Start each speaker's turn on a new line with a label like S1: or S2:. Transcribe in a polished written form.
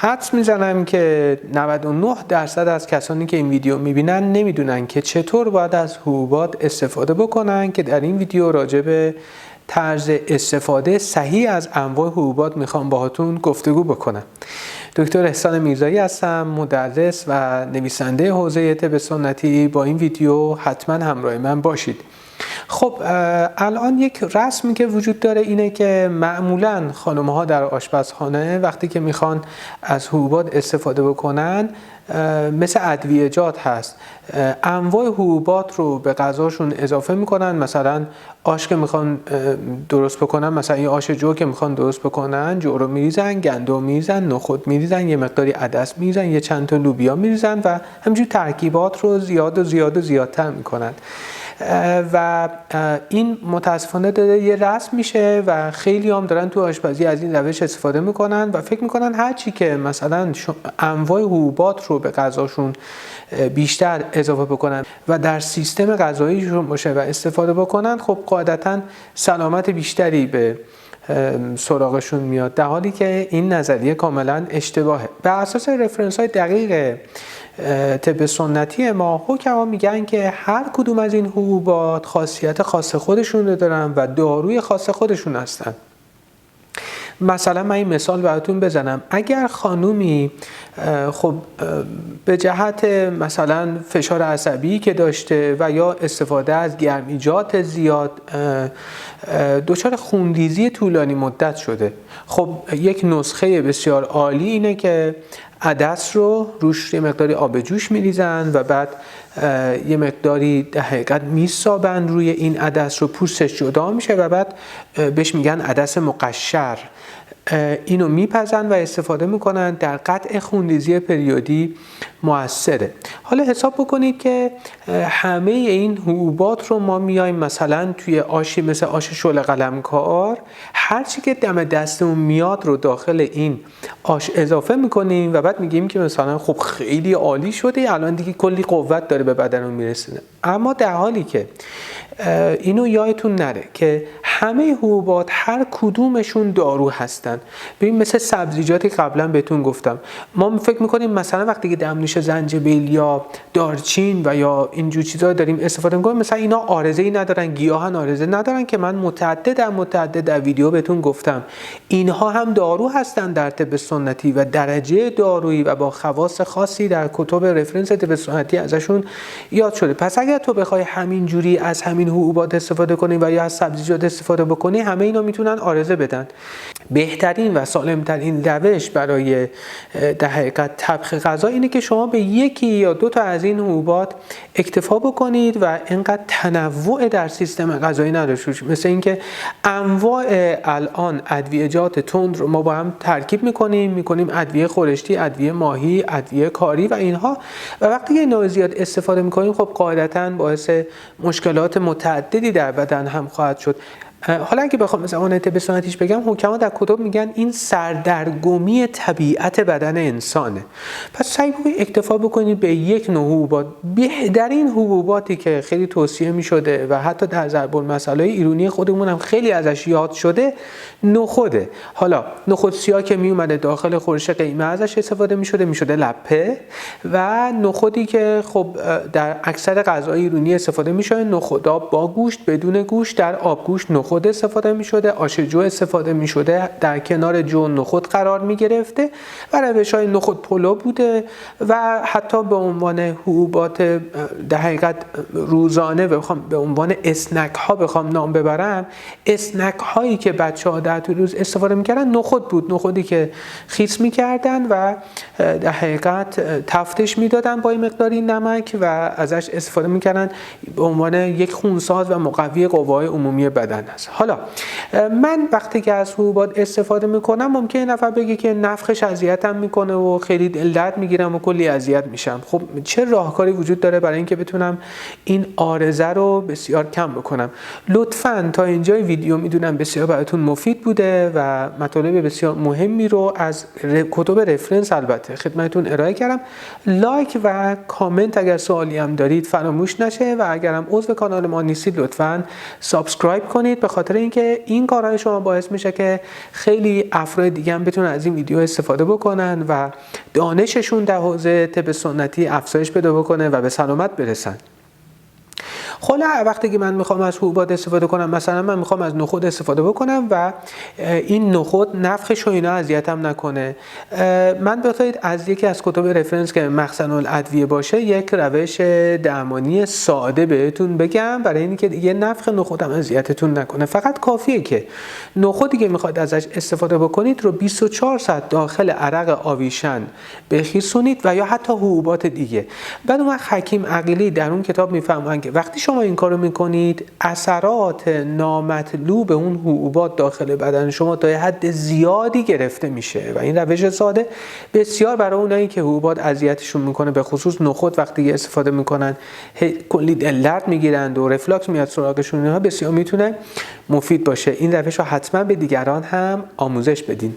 S1: حدس میزنم که 99% از کسانی که این ویدیو میبینن نمیدونن که چطور باید از حبوبات استفاده بکنن که در این ویدیو راجع به طرز استفاده صحیح از انواع حبوبات میخوام باهاتون گفتگو بکنم. دکتر احسان میرزایی هستم، مدرس و نویسنده حوزه طب سنتی. با این ویدیو حتما همراه من باشید. خب الان یک رسمی که وجود داره اینه که معمولا خانم‌ها در آشپزخانه وقتی که میخوان از حبوبات استفاده بکنن مثل ادویه‌جات هست، انواع حبوبات رو به غذاشون اضافه میکنن. مثلا آش که میخوان درست بکنن، مثلا این آش جو که میخوان درست بکنن، جو رو میریزن، گندم میریزن، نخود میریزن، یه مقداری عدس میریزن، یه چند تا لوبیا میریزن و همینجور ترکیبات رو زیادتر میکنن و این متاسفانه داره یه رسم میشه و خیلی هم دارن تو آشپزی از این روش استفاده میکنن و فکر میکنن هرچی که مثلا انواع حبوبات رو به غذاشون بیشتر اضافه بکنن و در سیستم غذاییشون باشه و استفاده بکنن، خب قاعدتا سلامت بیشتری به سراغشون میاد، در حالی که این نظریه کاملا اشتباهه. بر اساس رفرنس های دقیق طب سنتی ما، حکما میگن که هر کدوم از این حبوبات خاصیت خاص خودشون رو دارن و داروی خاص خودشون هستن. مثلا من این مثال براتون بزنم. اگر خانومی خب به جهت مثلا فشار عصبی که داشته و یا استفاده از گرمیجات زیاد دچار خونریزی طولانی مدت شده، خب یک نسخه بسیار عالی اینه که عدس رو روش یه مقداری آب جوش میریزن و بعد یه مقداری در حقیقت میسابن روی این عدس رو، پوستش جدا میشه و بعد بهش میگن عدس مقشر. اینو میپزن و استفاده میکنن، در قطع خونریزی پریودی موثره. حالا حساب بکنید که همه این حبوبات رو ما میایم مثلا توی آشی مثل آش شل قلمکار، هرچی که دم دستمون میاد رو داخل این آش اضافه میکنیم و بعد میگیم که مثلا خب خیلی عالی شده، الان دیگه کلی قوت داره به بدنمون میرسونه. اما در حالی که اینو یادتون نره که همه حبوبات هر کدومشون دارو هستن. ببین مثل سبزیجاتی قبلا بهتون گفتم، ما فکر میکنیم مثلا وقتی که دمنوش زنجبیل یا دارچین و یا اینجور چیزا داریم استفاده میکنیم مثلا اینا عارضه‌ای ندارن، گیاهن عارضه ندارن، که من متعدد در ویدیو بهتون گفتم اینها هم دارو هستن در طب سنتی و درجه دارویی و با خواص خاصی در کتب رفرنس طب سنتی ازشون یاد شده. پس اگر تو بخوای همین جوری از همین حبوبات استفاده کنی و یا از سبزیجات استفاده بکنی، همه اینا میتونن عارضه بدن. بهترین و سالمترین روش برای در حقیقت طبخ غذا اینه که شما به یکی یا دو تا از این حبوبات اکتفا بکنید و اینقدر تنوع در سیستم غذایی نداشته باشید. مثل اینکه انواع الان ادویه‌جات تند رو ما با هم ترکیب میکنیم ادویه خورشتی، ادویه ماهی، ادویه کاری و اینها، و وقتی که اینا زیاد استفاده میکنیم خب قاعدتاً باعث مشکلات متعددی در بدن هم خواهد شد. حالا اگه بخوام مثلا اون طب سنتیش بگم، حکما در کتب میگن این سردرگمی طبیعت بدن انسانه. پس سعی کنید اکتفا بکنید به یک نوع حبوبات. بهترین حبوباتی که خیلی توصیه میشده و حتی در ضرب المثل ایرانی خودمون هم خیلی ازش یاد شده، نخوده. حالا نخود سیاه که میومده داخل خورش قیمه ازش استفاده میشده لپه، و نخودی که خب در اکثر غذاهای ایرانی استفاده میشه، نخودا با گوشت، بدون گوشت، در آبگوشت نخود استفاده می شده، آش جو استفاده می شده، در کنار جو نخود قرار می گرفته و روش‌های نخود پلو بوده و حتی به عنوان حبوبات در حقیقت روزانه به عنوان اسنک ها بخوام نام ببرم، اسنک هایی که بچه‌ها در طول روز استفاده می‌کردن نخود بود، نخودی که خیس می‌کردن و در حقیقت تفتش می‌دادن با این مقداری نمک و ازش استفاده می‌کردن به عنوان یک خونساز و مقوی قوای عمومی بدن است. حالا من وقتی که از حبوبات استفاده میکنم ممکنه نفر بگه که نفخش اذیتم میکنه و خیلی دل درد میگیرم و کلی اذیت میشم. خب چه راهکاری وجود داره برای اینکه بتونم این عارضه رو بسیار کم بکنم؟ لطفاً تا اینجای ویدیو میدونم بسیار براتون مفید بوده و مطالب بسیار مهمی رو از کتب رفرنس البته خدمتتون ارائه کردم. لایک و کامنت اگر سوالی هم دارید فراموش نشه و اگرم عضو کانال ما نیستید لطفاً سابسکرایب کنید. خاطر اینکه این کارهای شما باعث میشه که خیلی افراد دیگه هم بتونن از این ویدیو استفاده بکنن و دانششون در حوزه طب سنتی افزایش پیدا بکنه و به سلامت برسن. خلا وقتی که من میخوام از حبوبات استفاده کنم، مثلا من میخوام از نخود استفاده بکنم و این نخود نفخش و اینا اذیتم نکنه، من بخواید از یکی از کتب رفرنس که مخزن الادویه باشه یک روش درمانی ساده بهتون بگم برای اینکه دیگه نفخ نخودم اذیتتون نکنه. فقط کافیه که نخودی که میخواید ازش استفاده بکنید رو 24 ساعت داخل عرق آویشن بخیسونید و یا حتی حبوبات دیگه. بعد اون حکیم عقیلی در اون کتاب میفهمن که وقتی شما این کارو میکنید اثرات نامطلوب اون حبوبات داخل بدن شما تا حد زیادی گرفته میشه و این روش ساده بسیار برای اونایی که حبوبات اذیتشون میکنه، به خصوص نخود وقتی استفاده میکنن کلی دل درد میگیرند و رفلاکس میاد سراغشون، اینها بسیار میتونه مفید باشه. این روش رو حتما به دیگران هم آموزش بدین.